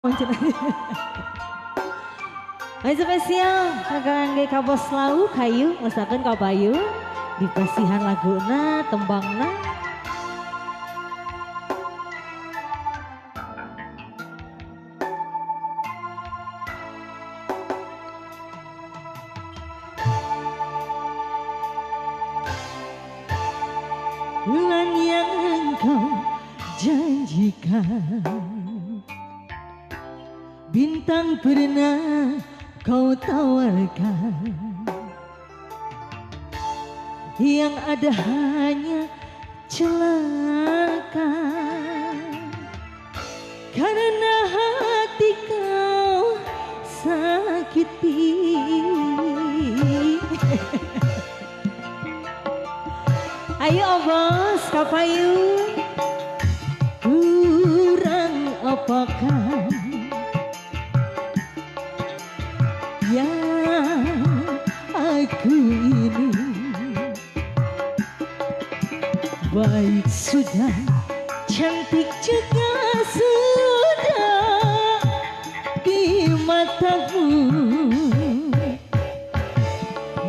Hai spesial kangge kabos lau kayu masakan kau bayu dipasihan laguna tembangna bulan yang kau janjikan, bintang pernah kau tawarkan, yang ada hanya celaka karena hati kau sakiti. Ayo obos kapayu, kurang apakah yang aku ini, baik sudah, cantik juga sudah di matamu.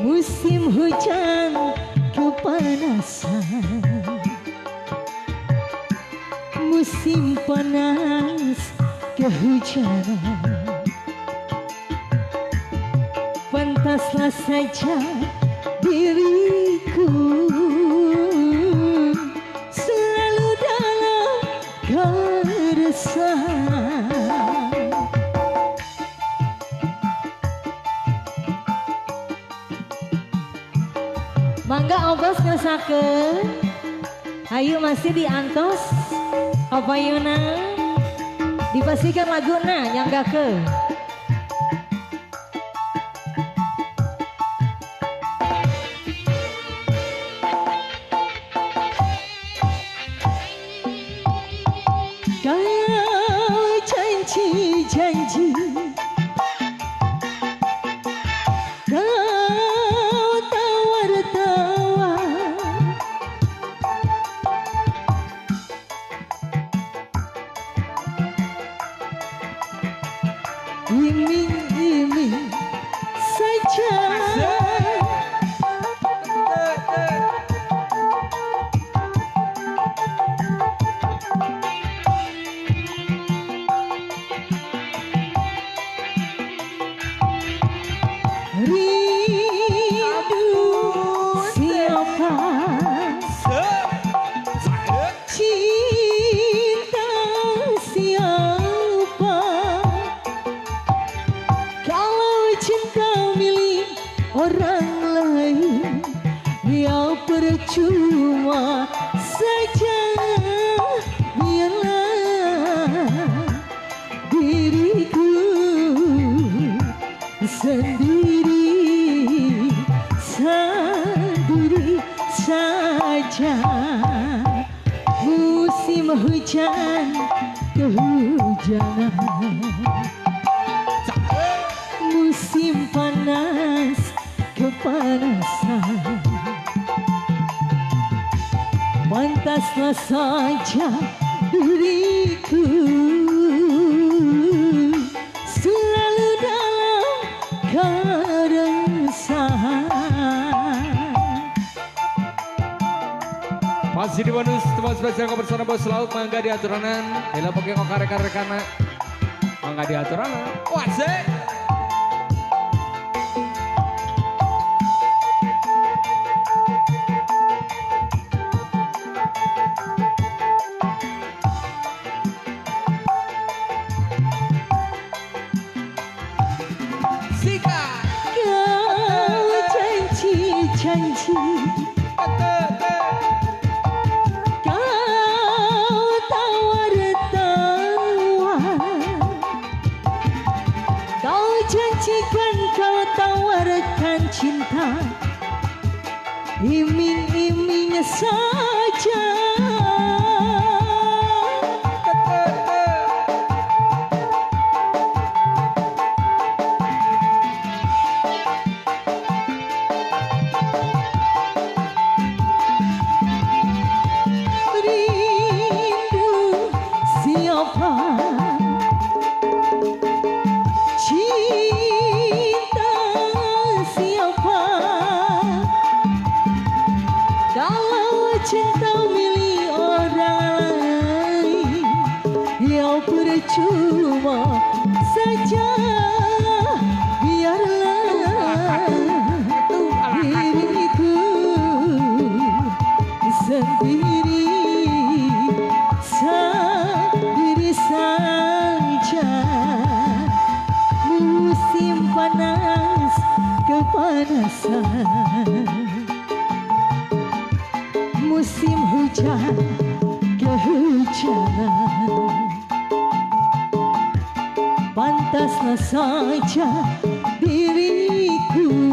Musim hujan kepanasan, musim panas kehujanan, pantaslah saja diriku selalu dalam keresahan. Mangga obos ngesakeun, ayo masih diantos opayuna dipastikan laguna nyanggakeun. Kau janji-janji, kau tawar-tawar, iming-iming saja. Rindu siapa, cinta siapa, kalau cinta milik orang lain ya percuma saja. Biarlah diriku sendiri saja. Musim hujan kehujanan, musim panas kepanasan, pantaslah saja diriku selalu dalam keresahan. Masih di bonus teman spesial kau bersama bos laut mangga diaturanan, hela pokoknya kau karek-karekana mangga diaturanan. Wasik. Sika. Kau janji-janji, janjikan kau tawarkan cinta, iming-iming saja. Rindu siapa, percuma saja, biarlah diriku sendiri saja. Musim panas kepanasan, musim hujan kehujanan. Pantaslah saja diriku